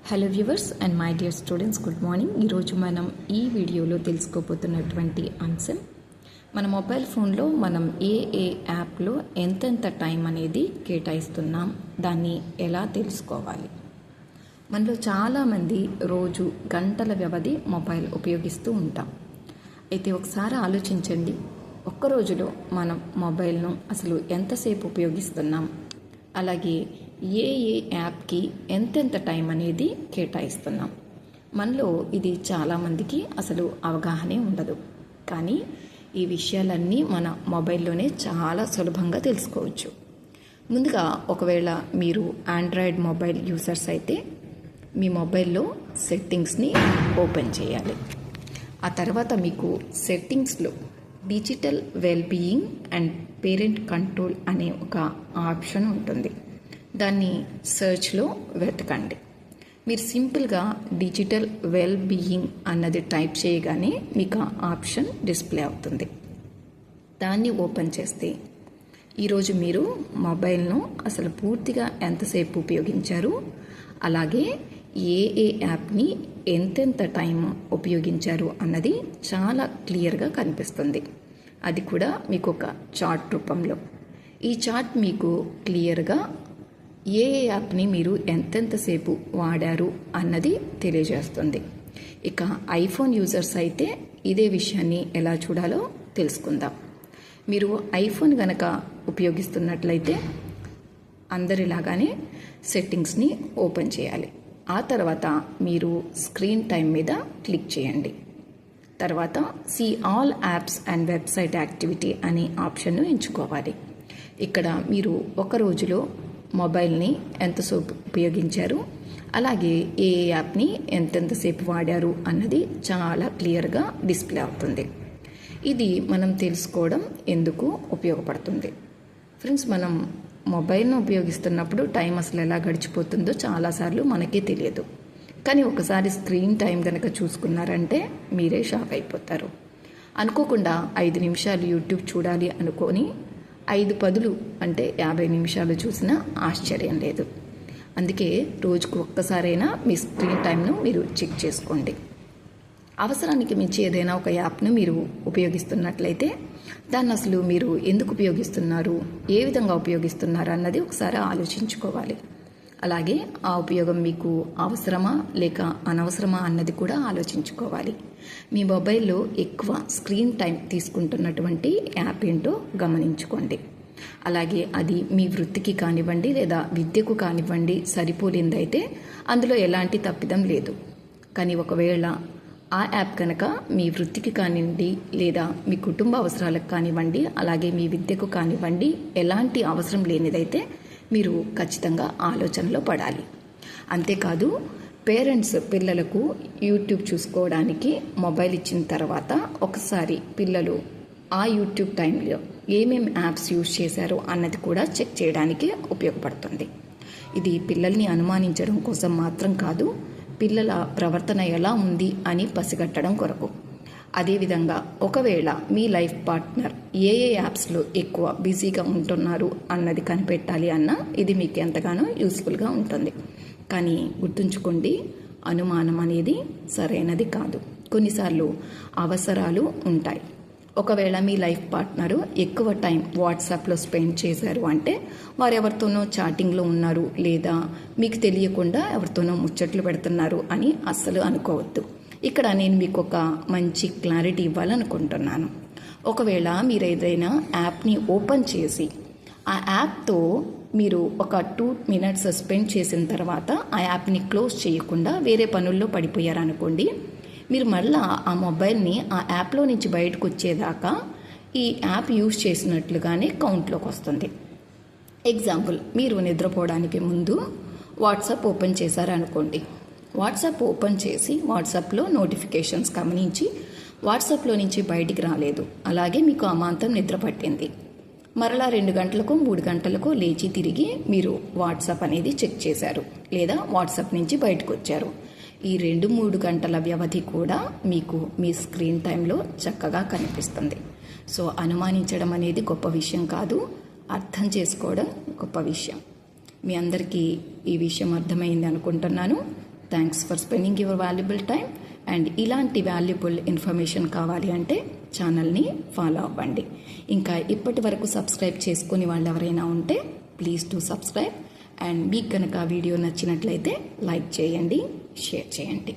Hello viewers and my dear students, good morning. ఈరోజు మనం ఈ వీడియోలో తెలుసుకోబోతున్నటువంటి అంశం, మన మొబైల్ ఫోన్లో మనం ఏ యాప్లో ఎంతెంత టైం అనేది కేటాయిస్తున్నాం, దాన్ని ఎలా తెలుసుకోవాలి. మనలో చాలామంది రోజు గంటల వ్యవధి మొబైల్ ఉపయోగిస్తూ ఉంటాం. అయితే ఒకసారి ఆలోచించండి, ఒక్క రోజులో మనం మొబైల్ను అసలు ఎంతసేపు ఉపయోగిస్తున్నాం, అలాగే ఏ యాప్కి ఎంతెంత టైం అనేది కేటాయిస్తున్నాం. మనలో ఇది చాలామందికి అసలు అవగాహనే ఉండదు. కానీ ఈ విషయాలన్నీ మన మొబైల్లోనే చాలా సులభంగా తెలుసుకోవచ్చు. ముందుగా ఒకవేళ మీరు ఆండ్రాయిడ్ మొబైల్ యూజర్స్ అయితే మీ మొబైల్లో సెట్టింగ్స్ని ఓపెన్ చేయాలి. ఆ తర్వాత మీకు సెట్టింగ్స్లో digital wellbeing and parent control అనే ఒక ఆప్షన్ ఉంటుంది. దాన్ని సర్చ్లో వెతకండి. మీరు సింపుల్గా డిజిటల్ వెల్బీయింగ్ అన్నది టైప్ చేయగానే మీకు ఆ ఆప్షన్ డిస్ప్లే అవుతుంది. దాన్ని ఓపెన్ చేస్తే ఈరోజు మీరు మొబైల్ను అసలు పూర్తిగా ఎంతసేపు ఉపయోగించారు, అలాగే ఏ యాప్ని ఎంతెంత టైం ఉపయోగించారు అన్నది చాలా క్లియర్గా కనిపిస్తుంది. అది కూడా మీకు ఒక చార్ట్ రూపంలో. ఈ చార్ట్ మీకు క్లియర్గా ఏ యాప్ని మీరు ఎంతెంతసేపు వాడారు అన్నది తెలియజేస్తుంది. ఇక ఐఫోన్ యూజర్స్ అయితే ఇదే విషయాన్ని ఎలా చూడాలో తెలుసుకుందాం. మీరు ఐఫోన్ గనక ఉపయోగిస్తున్నట్లయితే అందరిలాగానే సెట్టింగ్స్ని ఓపెన్ చేయాలి. ఆ తర్వాత మీరు స్క్రీన్ టైం మీద క్లిక్ చేయండి. తర్వాత see all apps and website activity అనే ఆప్షన్ను ఎంచుకోవాలి. ఇక్కడ మీరు ఒక రోజులో మొబైల్ని ఎంతసేపు ఉపయోగించారు, అలాగే ఏ యాప్ని ఎంతెంతసేపు వాడారు అన్నది చాలా క్లియర్గా డిస్ప్లే అవుతుంది. ఇది మనం తెలుసుకోవడం ఎందుకు ఉపయోగపడుతుంది. ఫ్రెండ్స్, మనం మొబైల్ను ఉపయోగిస్తున్నప్పుడు టైం అసలు ఎలా గడిచిపోతుందో చాలాసార్లు మనకే తెలియదు. కానీ ఒకసారి స్క్రీన్ టైం కనుక చూసుకున్నారంటే మీరే షాక్ అయిపోతారు. అనుకోకుండా 5 నిమిషాలు యూట్యూబ్ చూడాలి అనుకొని 5 అంటే 50 నిమిషాలు చూసినా ఆశ్చర్యం లేదు. అందుకే రోజుకు ఒక్కసారైనా మీ స్క్రీన్ టైంను మీరు చెక్ చేసుకోండి. అవసరానికి మించి ఏదైనా ఒక యాప్ను మీరు ఉపయోగిస్తున్నట్లయితే దాన్ని అసలు మీరు ఎందుకు ఉపయోగిస్తున్నారు, ఏ విధంగా ఉపయోగిస్తున్నారు అన్నది ఒకసారి ఆలోచించుకోవాలి. అలాగే ఆ ఉపయోగం మీకు అవసరమా లేక అనవసరమా అన్నది కూడా ఆలోచించుకోవాలి. మీ మొబైల్లో ఎక్కువ స్క్రీన్ టైం తీసుకుంటున్నటువంటి యాప్ ఏంటో గమనించుకోండి. అలాగే అది మీ వృత్తికి కానివ్వండి లేదా విద్యకు కానివ్వండి సరిపోలేదైతే అందులో ఎలాంటి తప్పిదం లేదు. కానీ ఒకవేళ ఆ యాప్ కనుక మీ వృత్తికి కానివ్వండి లేదా మీ కుటుంబ అవసరాలకు కానివ్వండి అలాగే మీ విద్యకు కానివ్వండి ఎలాంటి అవసరం లేనిదైతే మీరు ఖచ్చితంగా ఆలోచనలో పడాలి. అంతేకాదు, పేరెంట్స్ పిల్లలకు యూట్యూబ్ చూసుకోవడానికి మొబైల్ ఇచ్చిన తర్వాత ఒకసారి పిల్లలు ఆ యూట్యూబ్ టైంలో ఏమేమి యాప్స్ యూజ్ చేశారో అన్నది కూడా చెక్ చేయడానికి ఉపయోగపడుతుంది. ఇది పిల్లల్ని అనుమానించడం కోసం మాత్రం కాదు, పిల్లల ప్రవర్తన ఎలా ఉంది అని పసిగట్టడం కొరకు. అదేవిధంగా ఒకవేళ మీ లైఫ్ పార్ట్నర్ ఏ యాప్స్లో ఎక్కువ బిజీగా ఉంటున్నారు అన్నది కనిపెట్టాలి అన్నా ఇది మీకు ఎంతగానో యూస్ఫుల్గా ఉంటుంది. కానీ గుర్తుంచుకోండి, అనుమానం అనేది సరైనది కాదు. కొన్నిసార్లు అవసరాలు ఉంటాయి. ఒకవేళ మీ లైఫ్ పార్ట్నరు ఎక్కువ టైం వాట్సాప్లో స్పెండ్ చేశారు అంటే వారు ఎవరితోనో చాటింగ్లో ఉన్నారు లేదా మీకు తెలియకుండా ఎవరితోనో ముచ్చట్లు పెడుతున్నారు అని అస్సలు అనుకోవద్దు. ఇక్కడ నేను మీకు ఒక మంచి క్లారిటీ ఇవ్వాలనుకుంటున్నాను. ఒకవేళ మీరు ఏదైనా యాప్ని ఓపెన్ చేసి ఆ యాప్తో మీరు ఒక 2 minutes స్పెండ్ చేసిన తర్వాత ఆ యాప్ని క్లోజ్ చేయకుండా వేరే పనుల్లో పడిపోయారనుకోండి, మీరు మళ్ళీ ఆ మొబైల్ని ఆ యాప్లో నుంచి బయటకు వచ్చేదాకా ఈ యాప్ యూజ్ చేసినట్లుగానే కౌంట్లోకి వస్తుంది. ఎగ్జాంపుల్, మీరు నిద్రపోవడానికి ముందు వాట్సాప్ ఓపెన్ చేశారనుకోండి. వాట్సాప్ ఓపెన్ చేసి వాట్సాప్లో నోటిఫికేషన్స్ గమనించి వాట్సాప్లో నుంచి బయటికి రాలేదు, అలాగే మీకు అమాంతం నిద్ర పట్టింది. మరలా 2 గంటలకు 3 గంటలకు లేచి తిరిగి మీరు వాట్సాప్ అనేది చెక్ చేశారు లేదా వాట్సాప్ నుంచి బయటకు వచ్చారు. ఈ 2-3 గంటల వ్యవధి కూడా మీకు మీ స్క్రీన్ టైంలో చక్కగా కనిపిస్తుంది. సో అనుమానించడం అనేది గొప్ప విషయం కాదు, అర్థం చేసుకోవడం గొప్ప విషయం. మీ అందరికీ ఈ విషయం అర్థమైంది అనుకుంటున్నాను. Thanks for spending your valuable time. And ఇలాంటి వాల్యుబుల్ ఇన్ఫర్మేషన్ కావాలి అంటే ఛానల్ని ఫాలో అవ్వండి. ఇంకా ఇప్పటి వరకు సబ్స్క్రైబ్ చేసుకుని వాళ్ళు ఎవరైనా ఉంటే ప్లీజ్ టు సబ్స్క్రైబ్. అండ్ మీకు కనుక వీడియో నచ్చినట్లయితే లైక్ చేయండి, షేర్ చేయండి.